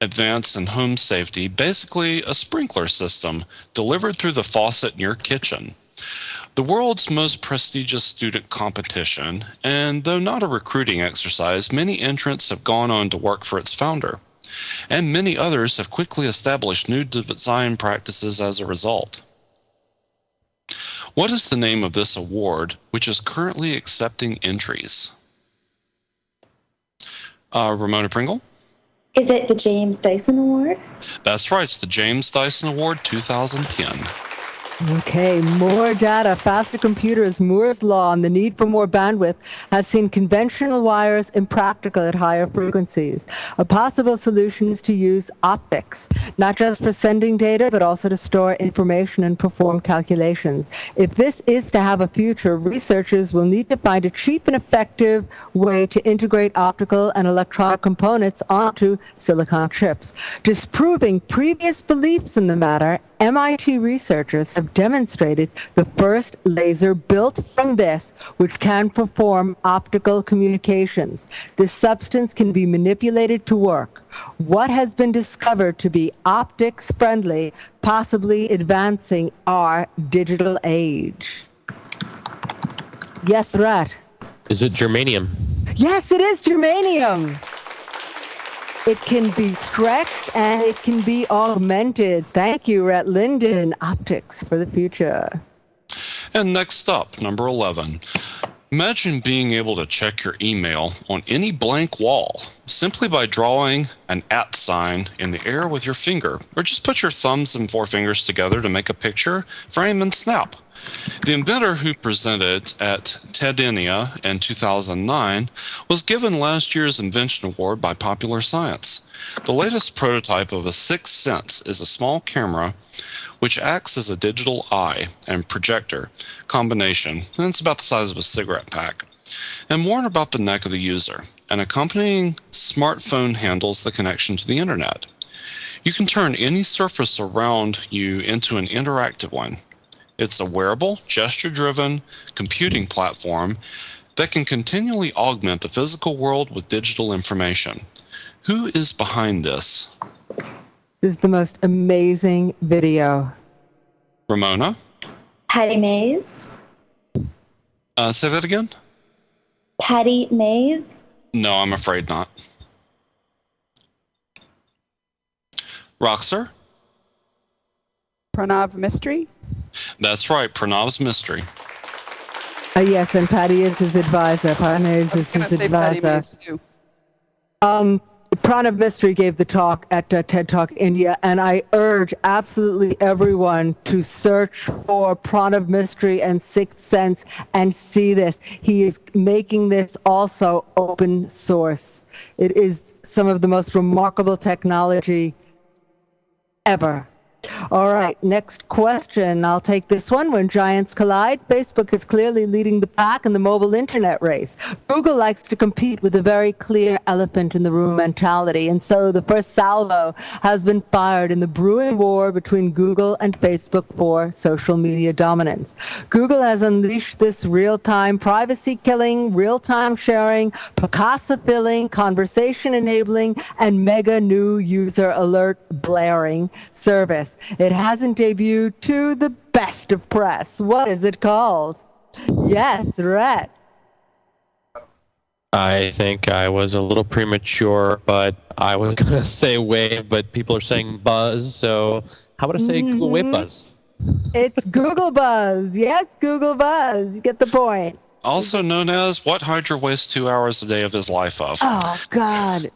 advance in home safety, basically a sprinkler system delivered through the faucet in your kitchen. The world's most prestigious student competition, and though not a recruiting exercise, many entrants have gone on to work for its founder, and many others have quickly established new design practices as a result. What is the name of this award, which is currently accepting entries? Ramona Pringle? Is it the James Dyson Award? That's right, it's the James Dyson Award 2010. Okay, more data, faster computers, Moore's Law, and the need for more bandwidth has seen conventional wires impractical at higher frequencies. A possible solution is to use optics, not just for sending data, but also to store information and perform calculations. If this is to have a future, researchers will need to find a cheap and effective way to integrate optical and electronic components onto silicon chips. Disproving previous beliefs in the matter, MIT researchers have demonstrated the first laser built from this, which can perform optical communications. This substance can be manipulated to work. What has been discovered to be optics-friendly, possibly advancing our digital age? Yes, Rat. Is it germanium? Yes, it is germanium. It can be stretched and it can be augmented. Thank you, Rhett Linden. Optics for the future. And next up, number 11. Imagine being able to check your email on any blank wall simply by drawing an @ sign in the air with your finger, or just put your thumbs and forefingers together to make a picture, frame, and snap. The inventor who presented at TEDenia in 2009 was given last year's Invention Award by Popular Science. The latest prototype of a sixth sense is a small camera which acts as a digital eye and projector combination, and it's about the size of a cigarette pack, and worn about the neck of the user. An accompanying smartphone handles the connection to the internet. You can turn any surface around you into an interactive one. It's a wearable, gesture-driven computing platform that can continually augment the physical world with digital information. Who is behind this? This is the most amazing video. Ramona? Patty Mays. Say that again? Patty Mays. No, I'm afraid not. Roxer? Pranav Mystery. That's right, Pranav's Mystery. Yes, and Patty is his advisor. Patty Mays is his Patty advisor. Mays too. Pranav Mystery gave the talk at TED Talk India, and I urge absolutely everyone to search for Pranav Mystery and Sixth Sense and see this. He is making this also open source. It is some of the most remarkable technology ever. All right, next question. I'll take this one. When giants collide, Facebook is clearly leading the pack in the mobile internet race. Google likes to compete with a very clear elephant in the room mentality, and so the first salvo has been fired in the brewing war between Google and Facebook for social media dominance. Google has unleashed this real-time privacy-killing, real-time sharing, Picasa-filling, conversation-enabling, and mega new user alert blaring service. It hasn't debuted to the best of press. What is it called? Yes, Rhett. I think I was a little premature, but I was going to say Wave, but people are saying Buzz, so how about I say Google Wave Buzz? It's Google Buzz. Yes, Google Buzz. You get the point. Also known as what Hydra wastes 2 hours a day of his life of. Oh, God.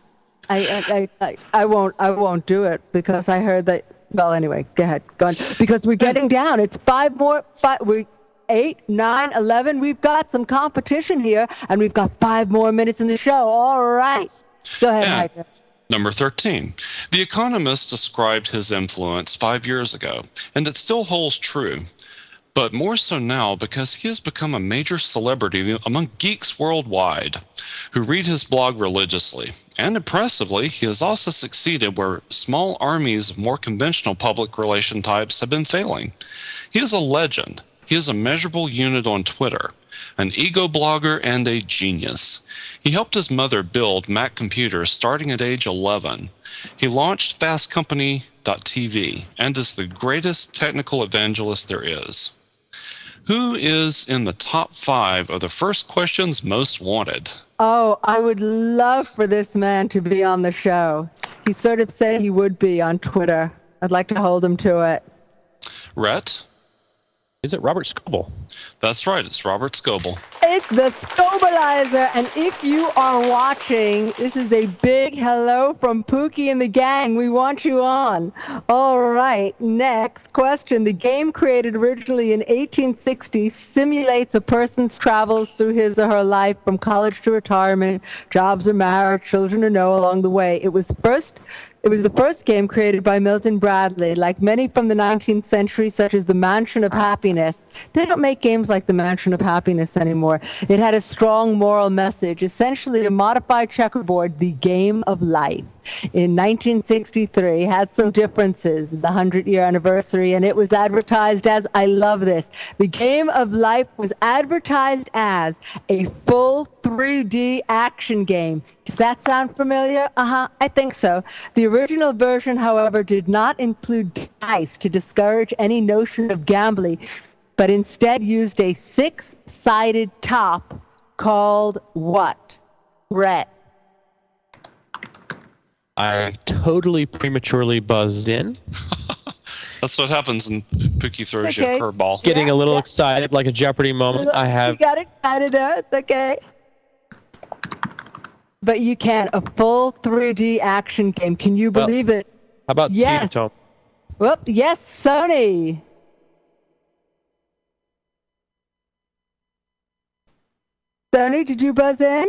I won't do it because I heard that. Well, anyway, go ahead. Go on. Because we're getting down. It's 8, 9, 11. We've got some competition here, and we've got 5 more minutes in the show. All right. Go ahead, Hydra. Number 13. The Economist described his influence 5 years ago, and it still holds true. But more so now because he has become a major celebrity among geeks worldwide who read his blog religiously. And impressively, he has also succeeded where small armies of more conventional public relation types have been failing. He is a legend. He is a measurable unit on Twitter, an ego blogger, and a genius. He helped his mother build Mac computers starting at age 11. He launched FastCompany.tv and is the greatest technical evangelist there is. Who is in the top 5 of the first question's most wanted? Oh, I would love for this man to be on the show. He sort of said he would be on Twitter. I'd like to hold him to it. Rhett? Is it Robert Scoble? That's right, it's Robert Scoble. It's the Scobalizer, and if you are watching, this is a big hello from Pookie and the gang. We want you on. All right, next question. The game, created originally in 1860, simulates a person's travels through his or her life from college to retirement, jobs or marriage, children or no along the way. It was the first game created by Milton Bradley. Like many from the 19th century, such as the Mansion of Happiness, they don't make games like the Mansion of Happiness anymore. It had a strong moral message, essentially a modified checkerboard, the game of life. In 1963, had some differences, the 100-year anniversary, and it was advertised as, I love this, the game of life was advertised as a full 3D action game. Does that sound familiar? I think so. The original version, however, did not include dice to discourage any notion of gambling, but instead used a 6-sided top called what? Rhett. I totally prematurely buzzed in. That's what happens when Pookie throws you a Okay. curveball. Getting a little excited, like a Jeopardy moment. I You have got excited there. It's okay. But you can. A full 3D action game. Can you Well, believe it? How about Yes. Tito? Whoop. Yes, Sony. Sony, did you buzz in?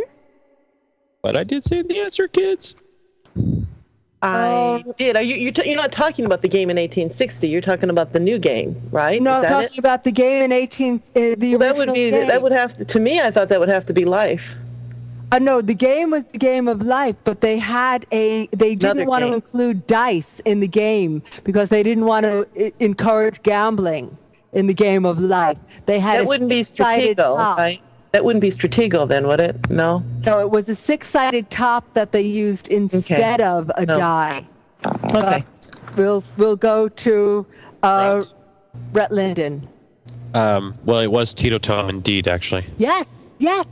But I did say the answer, kids. I did. Are you're not talking about the game in 1860. You're talking about the new game, right? No, Is I'm that talking about the game in the Well, original game. that would have to me. I thought that would have to be Life. No, the game was the Game of Life, but they didn't Another want to game. include dice in the game because they didn't want to encourage gambling in the Game of Life. They had That a wouldn't be six-sided Stratego, top. right? That wouldn't be Stratego then, would it? No. No, it was a six-sided top that they used instead of a die. Okay. We'll go to Brett Linden. Well, it was Tito Tom indeed, actually. Yes,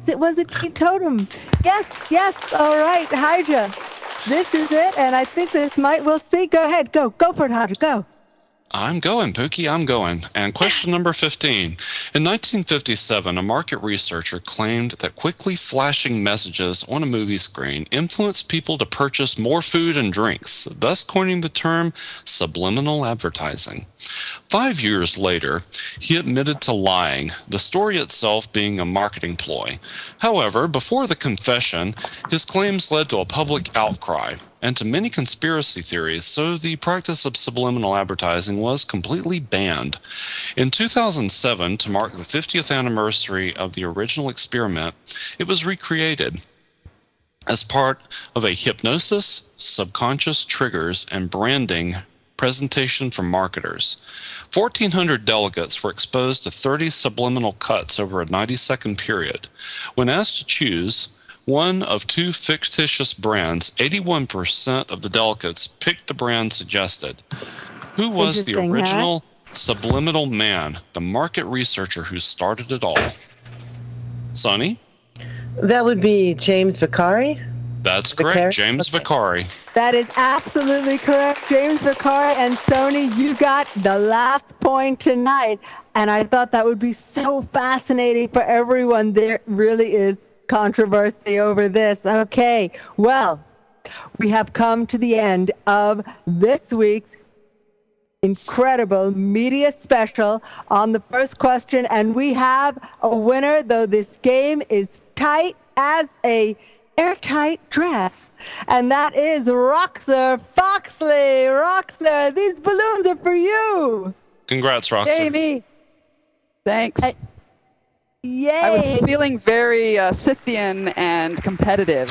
it was a teetotum. Yes. All right, Hydra. This is it, and I think we'll see. Go ahead, go for it, Hydra, go. I'm going, Pookie, I'm going. And question number 15. In 1957, a market researcher claimed that quickly flashing messages on a movie screen influenced people to purchase more food and drinks, thus coining the term subliminal advertising. 5 years later, he admitted to lying, the story itself being a marketing ploy. However, before the confession, his claims led to a public outcry and to many conspiracy theories, so the practice of subliminal advertising was completely banned. In 2007, to mark the 50th anniversary of the original experiment, it was recreated as part of a hypnosis, subconscious triggers, and branding presentation for marketers. 1,400 delegates were exposed to 30 subliminal cuts over a 90-second period. When asked to choose one of two fictitious brands, 81% of the delegates picked the brand suggested. Who was the Interesting, huh? original subliminal man, the market researcher who started it all? Sonny? That would be James Vicari. That's Vicari? correct, James Okay. Vicari. That is absolutely correct, James Vicari and Sony. You got the last point tonight, and I thought that would be so fascinating for everyone. There really is controversy over this. Okay, well, we have come to the end of this week's incredible media special on the first question, and we have a winner, though this game is tight as a airtight dress, and that is Roxer Foxley. Roxer, these balloons are for you. Congrats, Roxy. Jamie. Thanks. Yay. I was feeling very Scythian and competitive.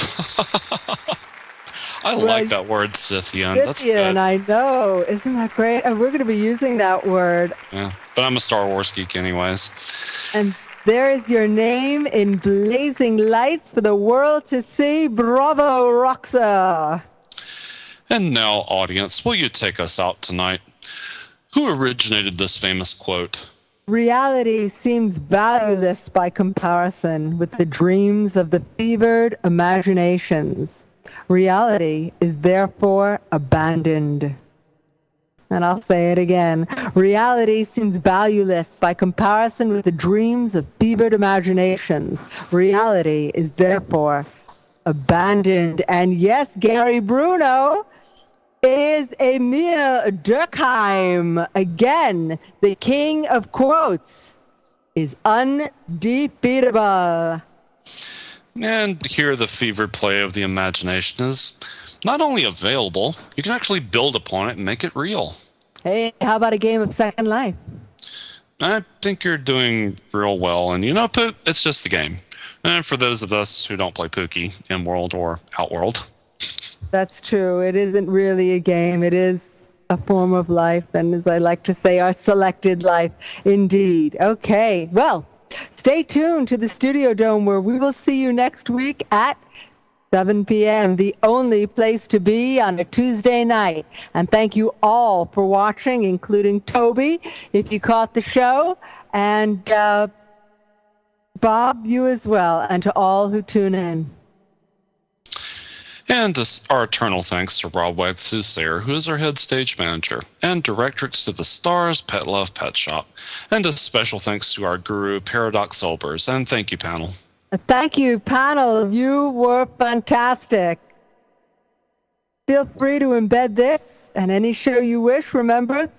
I like that word, Scythian. That's Scythian, good. I know. Isn't that great? And we're going to be using that word. Yeah, but I'm a Star Wars geek anyways. And there is your name in blazing lights for the world to see. Bravo, Roxa. And now, audience, will you take us out tonight? Who originated this famous quote? Reality seems valueless by comparison with the dreams of the fevered imaginations. Reality is therefore abandoned. And I'll say it again. Reality seems valueless by comparison with the dreams of fevered imaginations. Reality is therefore abandoned. And yes, Gary Bruno, it is Emil Durkheim. Again, the king of quotes is undefeatable. And here the fevered play of the imagination is not only available, you can actually build upon it and make it real. Hey, how about a game of Second Life? I think you're doing real well, and you know, Pook, it's just a game. And for those of us who don't play Pookie, in-world or out-world. That's true. It isn't really a game. It is a form of life, and as I like to say, our selected life. Indeed. Okay, well, stay tuned to the Studio Dome, where we will see you next week at 7 p.m., the only place to be on a Tuesday night. And thank you all for watching, including Toby, if you caught the show, and Bob, you as well, and to all who tune in. And our eternal thanks to Rob Wag-Soothsayer, who is our head stage manager, and directrix to the Stars Pet Love Pet Shop. And a special thanks to our guru, Paradox Olbers. And thank you, panel. Thank you, panel. You were fantastic. Feel free to embed this and any show you wish. Remember,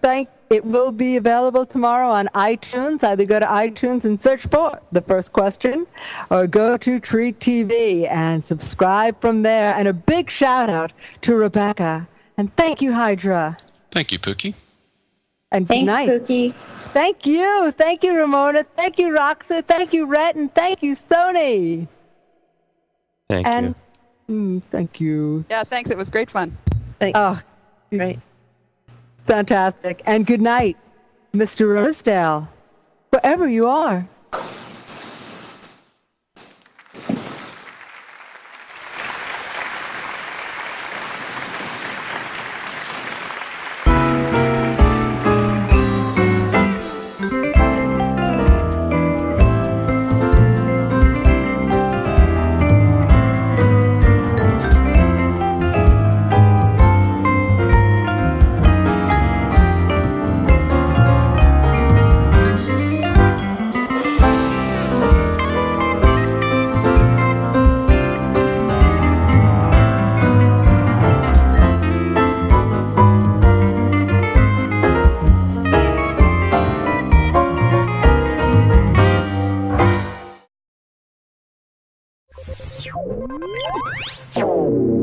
it will be available tomorrow on iTunes. Either go to iTunes and search for The First Question, or go to Treat TV and subscribe from there. And a big shout out to Rebecca. And thank you, Hydra. Thank you, Pookie. And Thanks, good night. Pookie. Thank you. Thank you, Ramona. Thank you, Roxa. Thank you, Rhett. And thank you, Sony. Thank you. Thank you. Yeah, thanks. It was great fun. Oh, Great. fantastic. And good night, Mr. Rosedale, wherever you are. You